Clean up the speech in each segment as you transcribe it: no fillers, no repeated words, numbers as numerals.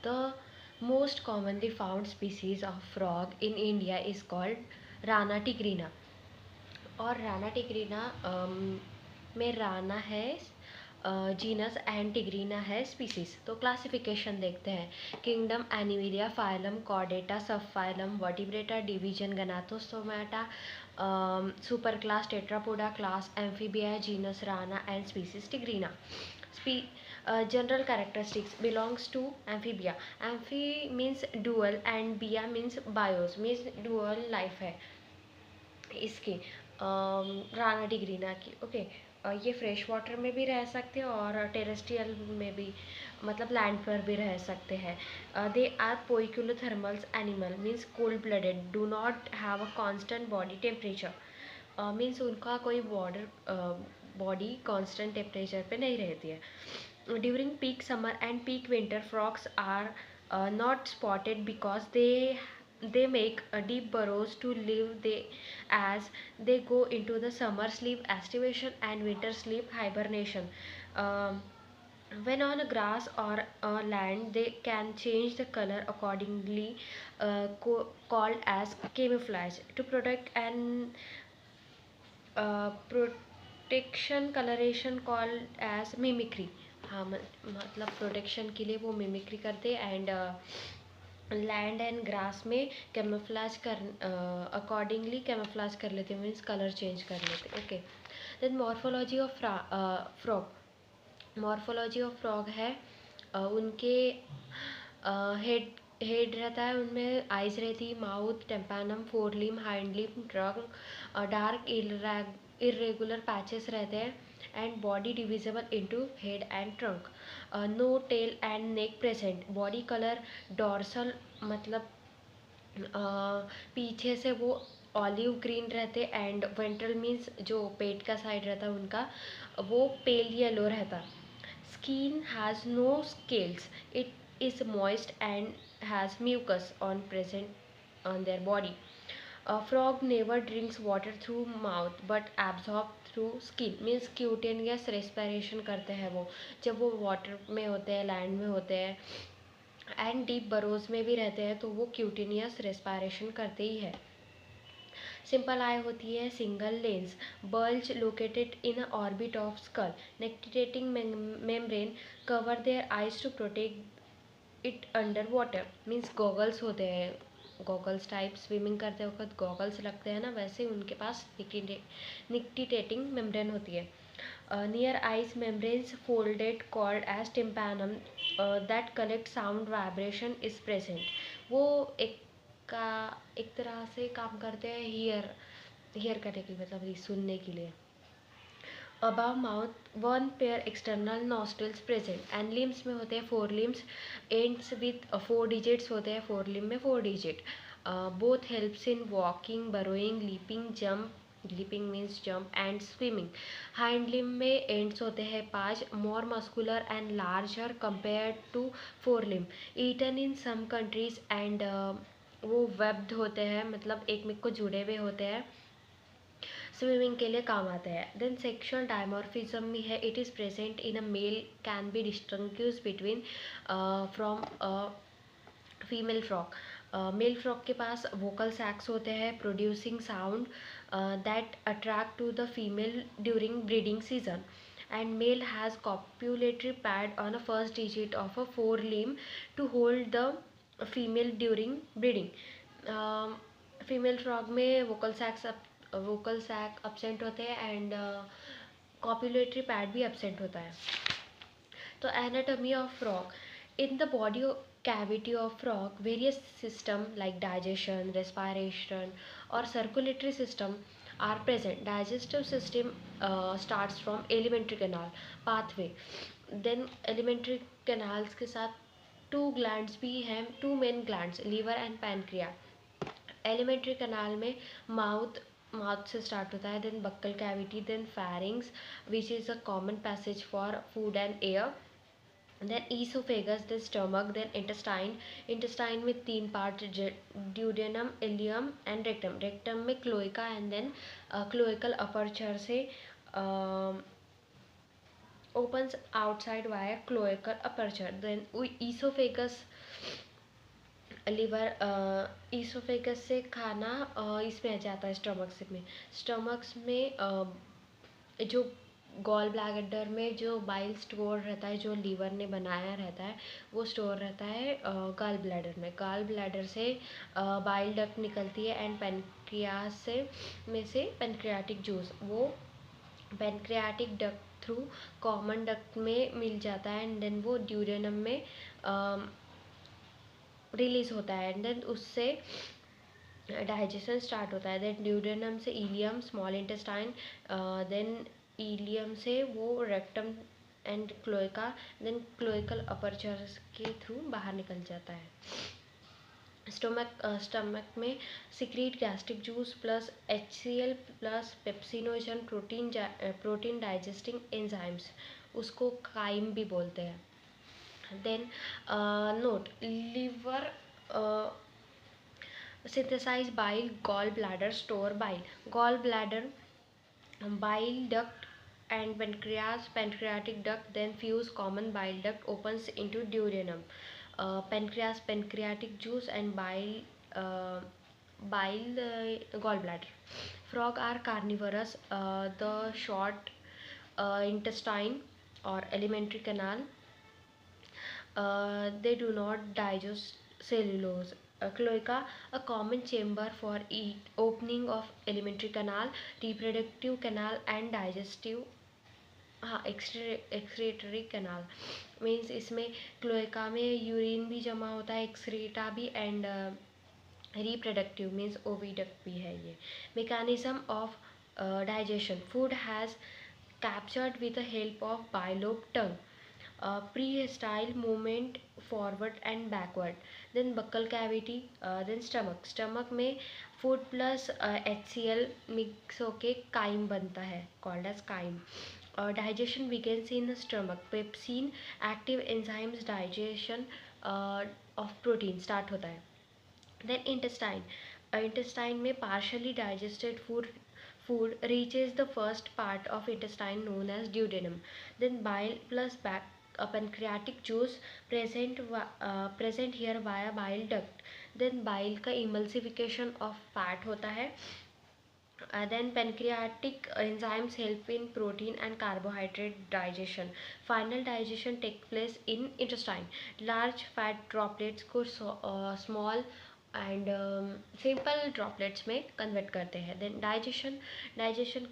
The most commonly found species of frog in India is called Rana tigrina. और Rana tigrina में Rana है genus and tigrina है species. तो classification देखते हैं. Kingdom Animalia, phylum Chordata, subphylum Vertebrata, division Gnathostomata, super class Tetrapoda, class Amphibia, genus Rana and species tigrina. General characteristics belongs to amphibia. Amphi means dual and bia means bios means dual life है इसकी राना डिग्रीना की. Okay. ये fresh water में भी रह सकते हैं और टेरेस्ट्रियल में भी, मतलब लैंड पर भी रह सकते हैं. They are poikilothermals animal means cold blooded, do not have a constant body temperature. Means उनका कोई बॉडी कांस्टेंट टेम्परेचर पे नहीं रहती है. During peak summer and peak winter frogs are not spotted because they make deep burrows to live they as they go into the summer sleep activation and winter sleep hibernation. Um, when on a grass or land they can change the color accordingly, called as camouflage. To protect and protection coloration called as mimicry. हाँ, मतलब protection के लिए वो mimicry करते. And land and grass में camouflage कर accordingly camouflage कर लेते हैं, मीन्स कलर चेंज कर लेते. Okay. Then morphology of frog. Morphology of frog है उनके हेड हेड रहता है, उनमें आइज रहती, mouth, tympanum, fore limb, hind limb, trunk, dark irregular patches रहते हैं. And body divisible into head and trunk. No tail and neck present. Body colour dorsal, मतलब पीछे से वो ऑलिव ग्रीन रहते. एंड वेंट्रल मीन्स जो पेट का साइड रहता है उनका, वो पेल येलो रहता. Skin has no scales. It is moist and has mucus on present on their body. A frog never drinks water through mouth but absorb through skin. Means cutaneous respiration करते हैं वो जब वो water में होते हैं, land में होते हैं एंड डीप बरोज में भी रहते हैं, तो वो क्यूटेनियस रेस्पायरेशन करते ही है. सिंपल आई होती है, single lens, bulge located in orbit of skull, nictitating membrane cover their eyes to protect it under water. Means goggles होते हैं, गॉगल्स टाइप स्विमिंग करते वक्त गॉगल्स लगते हैं ना, वैसे उनके पास निक्टिटेटिंग मेम्ब्रेन होती है. Near eyes membranes folded called as tympanum that collect sound vibration is present. वो एक तरह से काम करते हैं हियर करने के लिए, मतलब सुनने के लिए. above mouth one pair external nostrils present. and limbs में होते हैं 4 limbs, ends with 4 digits होते हैं, 4 limb में 4 digit. both helps in walking, burrowing, leaping means jump and swimming. hind limb में ends होते हैं 5, more muscular and larger compared to 4 limb. eaten in some countries and वो webbed होते हैं, मतलब एक में को जुड़े हुए होते हैं, स्विमिंग के लिए काम आता है. देन सेक्शुअल डायमॉर्फिज्म भी है. It is present in a male, can be distinguished between from female frog. Male frog के पास वोकल सैक्स होते हैं producing sound that attract to the female during breeding season. and male has copulatory pad on a first digit of a forelimb to hold the female during breeding. Female frog में vocal sac absent होते हैं and copulatory pad भी absent होता है. तो anatomy of frog. In the body cavity of frog, various system like digestion, respiration or circulatory system are present. Digestive system starts from alimentary canal pathway. then alimentary canals के साथ 2 glands भी हैं, 2 main glands, liver and pancreas. Alimentary canal में mouth से start होता है, then buccal cavity, then pharynx which is a common passage for food and air. Then oesophagus, then stomach, then intestine में 3 part, duodenum, ileum and rectum. Rectum में cloaca and then cloacal aperture से opens outside via cloacal aperture. Then esophagus, liver, oesophagus से खाना इसमें आ जाता है stomachs में जो गॉल ब्लैडर में जो बाइल स्टोर रहता है, जो लीवर ने बनाया रहता है, वो स्टोर रहता है गॉल ब्लैडर में. गॉल ब्लैडर से बाइल डक्ट निकलती है एंड पेनक्रियास से पेनक्रियाटिक जूस वो pancreatic duct through common duct में मिल जाता है एंड देन वो ड्यूडेनम में रिलीज होता है एंड देन उससे डाइजेशन स्टार्ट होता है. देन ड्यूडेनम से ileum, small intestine, then ileum से वो rectum and cloaca, then cloacal aperture के थ्रू बाहर निकल जाता है. स्टमक में secrete gastric juice plus HCl plus pepsinogen protein digesting enzymes, उसको काइम भी बोलते हैं. Then note, liver synthesize bile, gallbladder store bile. Gallbladder, bile duct and pancreatic duct then fuse common bile duct opens into duodenum. Pancreatic juice and gallbladder. Frog are carnivorous. The short intestine or alimentary canal, they do not digest cellulose. Cloaca, a common chamber for opening of alimentary canal, reproductive canal and digestive, हाँ excretory canal. Means इसमें cloaca में urine भी जमा होता है, excreta भी and reproductive means oviduct भी है. ये mechanism of digestion. Food has captured with the help of bilobe tongue. Prehistile movement forward and backward. Then buccal cavity, then stomach में food plus HCl mix होके chyme बनता है, called as chyme. Digestion begins in the stomach. Pepsin active enzymes digestion of protein start होता है. Then intestine में partially digested food reaches the first part of intestine known as duodenum. Then bile plus pancreatic juice present here via bile duct. Then bile का emulsification of fat होता है. Then pancreatic enzymes help in protein and carbohydrate digestion. Final digestion takes place in intestine. Large fat droplets को small and simple droplets में convert करते हैं. Then digestion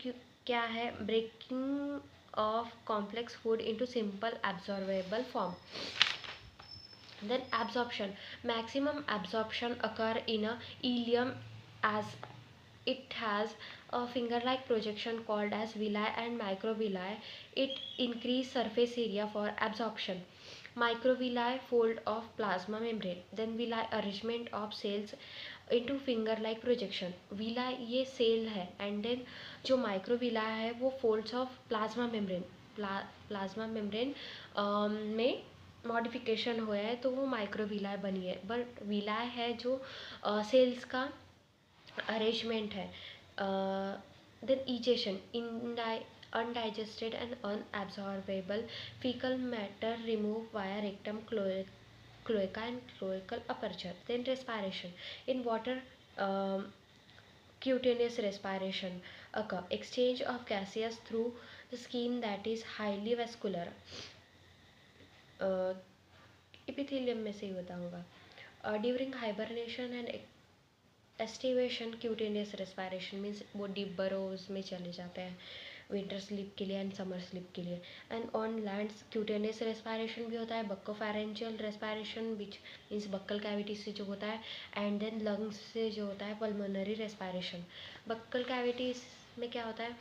क्या है? Breaking of complex food into simple absorbable form. Then absorption, maximum absorption occur in a ileum as it has a finger-like projection called as villi and microvilli. It increase surface area for absorption. Microvilli fold of plasma membrane. Then villi arrangement of cells into finger-like projection. Villi ये cell है and then जो माइक्रोविला है वो folds of plasma membrane में modification हुआ है तो वो माइक्रोविलाय बनी है. बट विलाय है जो सेल्स का अरेंजमेंट है. Then egestion, undigested and unabsorbable fecal matter removed via rectum, cloaca and cloacal aperture. Then respiration. In water, cutaneous respiration occur. Exchange of gases through the skin that is highly vascular. Epithelium में से ही होता होगा. During hibernation and aestivation, cutaneous respiration means वो deep बरोज में चले जाते हैं winter sleep के लिए एंड समर स्लीप के लिए. And on land cutaneous respiration भी होता है. Buccopharyngeal respiration which means buccal cavity से जो होता है एंड देन लंग्स से जो होता है पल्मोनरी रेस्पायरेशन. बक्कल कैविटीज में क्या होता है?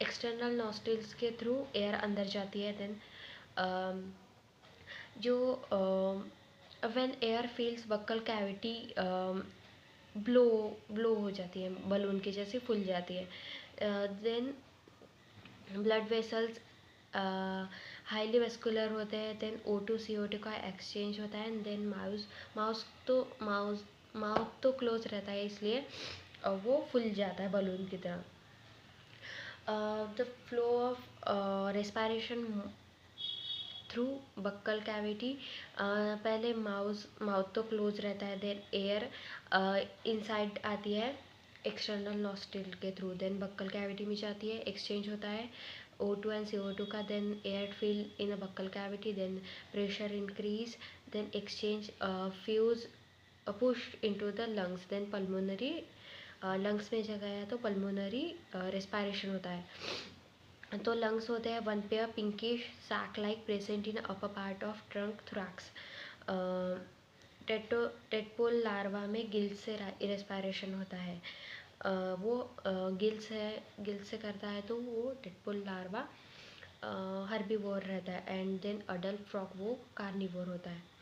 एक्सटर्नल नॉस्ट्रिल्स के थ्रू एयर अंदर जाती है. देन जो when air fills buccal cavity blow हो जाती है, बलून के जैसे फूल जाती है. Then blood vessels highly vascular होते हैं. देन O2 CO2 का एक्सचेंज होता है. देन माउथ तो क्लोज रहता है इसलिए वो फूल जाता है बलून की तरह. The flow of respiration through buccal cavity. पहले माउथ तो क्लोज रहता है, देन एयर इनसाइड आती है एक्सटर्नल नॉस्ट्रिल के थ्रू, देन बक्कल कैविटी में जाती है, एक्सचेंज होता है O2 एंड CO2 का, then air fill in a buccal cavity, then pressure increase, then exchange fuse pushed into the lungs, then pulmonary lungs में जगह है तो पल्मोनरी रेस्पायरेशन होता है। तो लंग्स होते हैं one pair pinkish sac like present in upper part of trunk thorax. Tadpole larva में गिल से रेस्पायरेशन होता है। वो गिल से करता है तो वो टेटपोल लार्वा हर्बीवोर रहता है, एंड देन अडल्ट फ्रॉग वो कार्निवोर होता है।